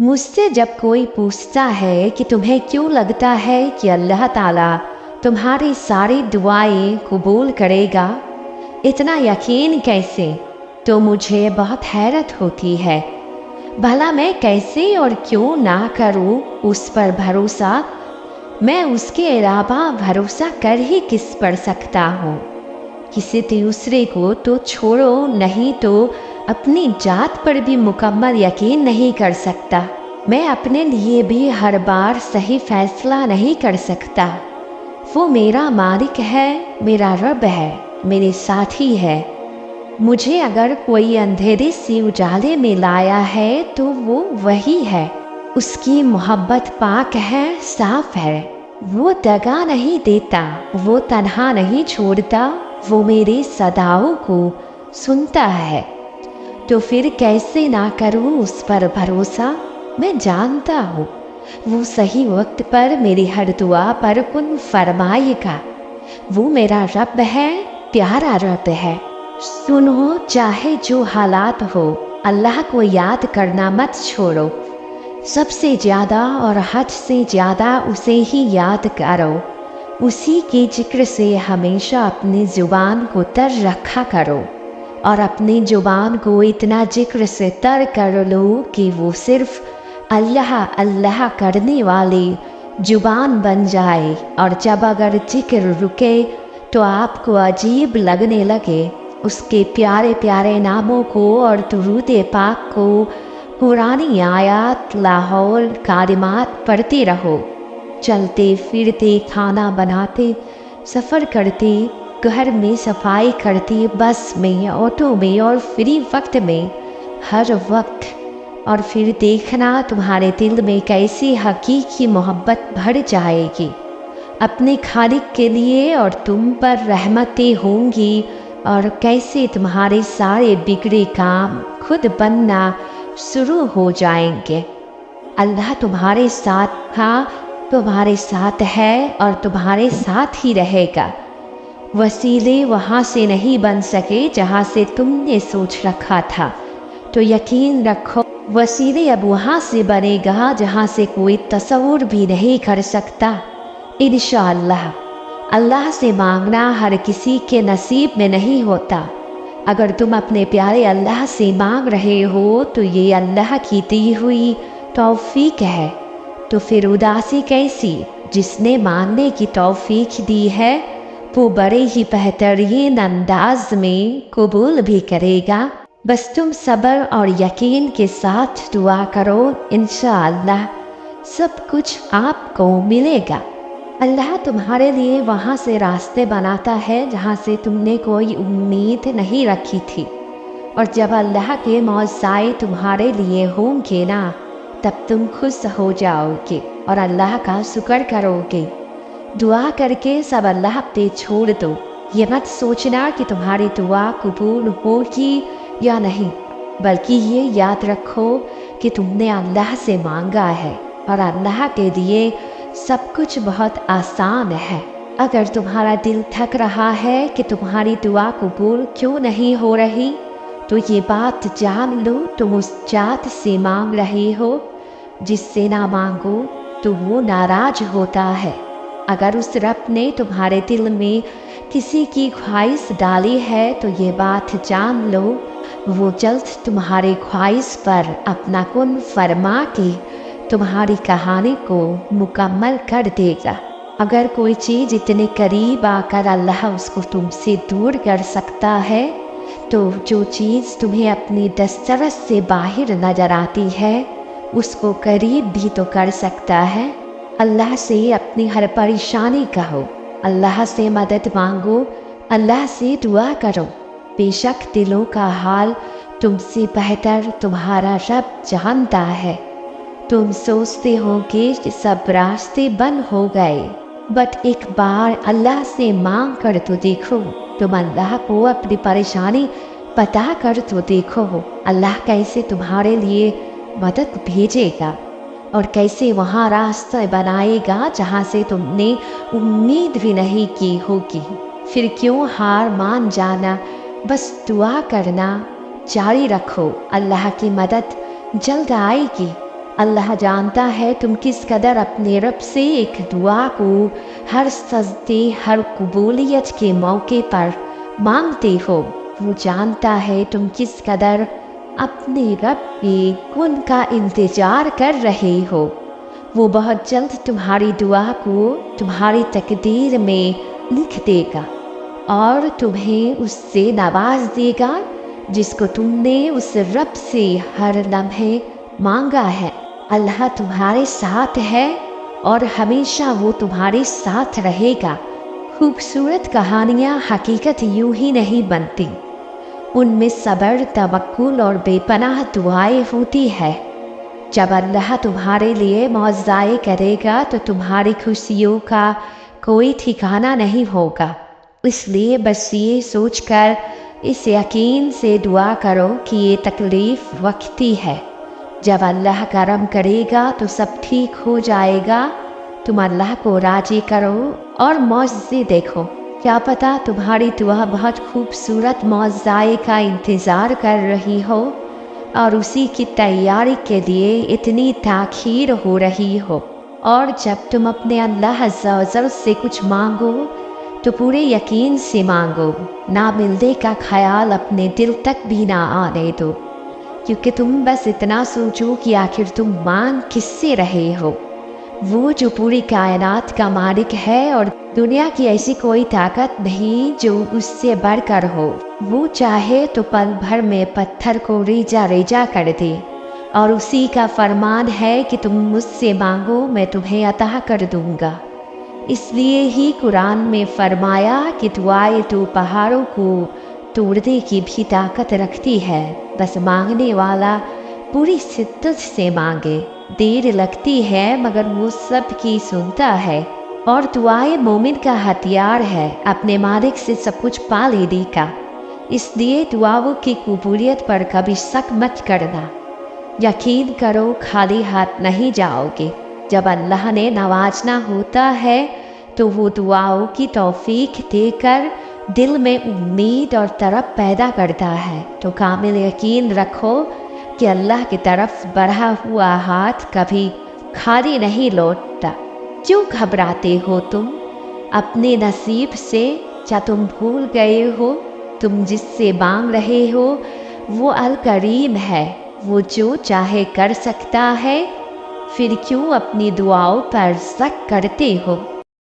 मुझसे जब कोई पूछता है कि तुम्हें क्यों लगता है कि अल्लाह ताला तुम्हारी सारी दुआएं कबूल करेगा, इतना यकीन कैसे, तो मुझे बहुत हैरत होती है। भला मैं कैसे और क्यों ना करूं उस पर भरोसा। मैं उसके अलावा भरोसा कर ही किस पर सकता हूँ। किसी दूसरे को तो छोड़ो, नहीं तो अपनी जात पर भी मुकम्मल यकीन नहीं कर सकता। मैं अपने लिए भी हर बार सही फैसला नहीं कर सकता। वो मेरा मालिक है, मेरा रब है, मेरे साथी है। मुझे अगर कोई अंधेरे से उजाले में लाया है तो वो वही है। उसकी मोहब्बत पाक है, साफ है। वो दगा नहीं देता, वो तन्हा नहीं छोड़ता, वो मेरे सदाओं को सुनता है। तो फिर कैसे ना करूं उस पर भरोसा। मैं जानता हूँ वो सही वक्त पर मेरी हर दुआ पर कुन फरमाएगा। वो मेरा रब है, प्यारा रब है। सुनो, चाहे जो हालात हो, अल्लाह को याद करना मत छोड़ो। सबसे ज़्यादा और हद से ज़्यादा उसे ही याद करो। उसी के जिक्र से हमेशा अपनी ज़ुबान को तर रखा करो और अपनी ज़ुबान को इतना जिक्र से तर कर लो कि वो सिर्फ अल्लाह अल्लाह करने वाली ज़ुबान बन जाए। और जब अगर जिक्र रुके तो आपको अजीब लगने लगे। उसके प्यारे प्यारे नामों को और दुरूद पाक को, कुरानी आयात, लाहौल कालिमात पढ़ते रहो। चलते फिरते, खाना बनाते, सफ़र करते, घर में सफाई करते, बस में, ऑटो में और फ्री वक्त में, हर वक्त। और फिर देखना तुम्हारे दिल में कैसी हकीकी मोहब्बत भर जाएगी अपने खालिक के लिए, और तुम पर रहमतें होंगी, और कैसे तुम्हारे सारे बिगड़े काम खुद बनना शुरू हो जाएंगे। अल्लाह तुम्हारे साथ था, तुम्हारे साथ है और तुम्हारे साथ ही रहेगा। वसीले वहाँ से नहीं बन सके जहाँ से तुमने सोच रखा था, तो यकीन रखो वसीले अब वहाँ से बनेगा जहाँ से कोई तसव्वुर भी नहीं कर सकता। इंशाअल्लाह। अल्लाह से मांगना हर किसी के नसीब में नहीं होता। अगर तुम अपने प्यारे अल्लाह से मांग रहे हो तो ये अल्लाह की दी हुई तौफीक है। तो फिर उदासी कैसी। जिसने मांगने की तौफीक दी है वो बड़े ही बेहतरीन अंदाज में कबूल भी करेगा। बस तुम सब्र और यकीन के साथ दुआ करो, इंशाअल्लाह सब कुछ आपको मिलेगा। अल्लाह तुम्हारे लिए वहाँ से रास्ते बनाता है जहाँ से तुमने कोई उम्मीद नहीं रखी थी। और जब अल्लाह के मौज़ाए तुम्हारे लिए होंगे ना, तब तुम खुश हो जाओगे और अल्लाह का शुक्र करोगे। दुआ करके सब अल्लाह पे छोड़ दो। ये मत सोचना कि तुम्हारी दुआ कबूल होगी या नहीं, बल्कि ये याद रखो कि तुमने अल्लाह से मांगा है और अल्लाह के लिए सब कुछ बहुत आसान है। अगर तुम्हारा दिल थक रहा है कि तुम्हारी दुआ कबूल क्यों नहीं हो रही, तो ये बात जान लो तुम उस जात से मांग रहे हो जिससे ना मांगो तो वो नाराज होता है। अगर उस रब ने तुम्हारे दिल में किसी की ख्वाहिश डाली है तो ये बात जान लो वो जल्द तुम्हारी ख्वाहिश पर अपना कुन फरमा के तुम्हारी कहानी को मुकम्मल कर देगा। अगर कोई चीज़ इतने करीब आकर अल्लाह उसको तुमसे दूर कर सकता है, तो जो चीज़ तुम्हें अपनी दस्तरस से बाहर नजर आती है उसको करीब भी तो कर सकता है। अल्लाह से अपनी हर परेशानी कहो, अल्लाह से मदद मांगो, अल्लाह से दुआ करो। बेशक दिलों का हाल तुमसे बेहतर तुम्हारा रब जानता है। तुम सोचते हो कि सब रास्ते बंद हो गए, बट एक बार अल्लाह से मांग कर तो देखो। तुम अल्लाह को अपनी परेशानी बता कर तो देखो, अल्लाह कैसे तुम्हारे लिए मदद भेजेगा और कैसे वहाँ रास्ता बनाएगा जहाँ से तुमने उम्मीद भी नहीं की होगी। फिर क्यों हार मान जाना, बस दुआ करना जारी रखो। अल्लाह की मदद जल्द आएगी। اللہ جانتا ہے تم کس قدر اپنے رب سے ایک دعا کو ہر سجدے، ہر قبولیت کے موقع پر مانگتے ہو۔ وہ جانتا ہے تم کس قدر اپنے رب کے کن کا انتظار کر رہے ہو۔ وہ بہت جلد تمہاری دعا کو تمہاری تقدیر میں لکھ دے گا اور تمہیں اس سے نواز دے گا جس کو تم نے اس رب سے ہر لمحے مانگا ہے۔ اللہ تمہارے ساتھ ہے اور ہمیشہ وہ تمہارے ساتھ رہے گا۔ خوبصورت کہانیاں حقیقت یوں ہی نہیں بنتی، ان میں صبر، توکل اور بے پناہ دعائیں ہوتی ہے۔ جب اللہ تمہارے لیے معجزائے کرے گا تو تمہاری خوشیوں کا کوئی ٹھکانہ نہیں ہوگا۔ اس لیے بس یہ سوچ کر اس یقین سے دعا کرو کہ یہ تکلیف وقتی ہے، جب اللہ کرم کرے گا تو سب ٹھیک ہو جائے گا۔ تم اللہ کو راضی کرو اور معجزے دیکھو، کیا پتہ تمہاری دعا بہت خوبصورت معجزے کا انتظار کر رہی ہو اور اسی کی تیاری کے لیے اتنی تاخیر ہو رہی ہو۔ اور جب تم اپنے اللہ عز و جل سے کچھ مانگو تو پورے یقین سے مانگو، نہ ملنے کا خیال اپنے دل تک بھی نہ آنے دو، کیونکہ تم بس اتنا سوچو کہ آخر تم مانگ کس سے رہے ہو۔ وہ جو پوری کائنات کا مالک ہے اور دنیا کی ایسی کوئی طاقت نہیں جو اس سے بڑھ کر ہو۔ وہ چاہے تو پل بھر میں پتھر کو ریجا ریجا کر دے، اور اسی کا فرمان ہے کہ تم مجھ سے مانگو میں تمہیں عطا کر دوں گا۔ اس لیے ہی قرآن میں فرمایا کہ دعائیں تو پہاڑوں کو توڑنے کی بھی طاقت رکھتی ہے، بس مانگنے والا پوری شدت سے مانگے۔ دیر لگتی ہے مگر وہ سب کی سنتا ہے، اور دعائیں مومن کا ہتھیار ہے اپنے مالک سے سب کچھ پا لینے کا۔ اس لیے دعاؤں کی قبولیت پر کبھی شک مت کرنا، یقین کرو خالی ہاتھ نہیں جاؤ گے۔ جب اللہ نے نوازنا ہوتا ہے تو وہ دعاؤں کی توفیق دے کر دل میں امید اور طرب پیدا کرتا ہے۔ تو کامل یقین رکھو کہ اللہ کی طرف بڑھا ہوا ہاتھ کبھی خالی نہیں لوٹتا۔ کیوں گھبراتے ہو تم اپنے نصیب سے؟ کیا تم بھول گئے ہو تم جس سے مانگ رہے ہو وہ الکریم ہے، وہ جو چاہے کر سکتا ہے؟ پھر کیوں اپنی دعاؤں پر شک کرتے ہو؟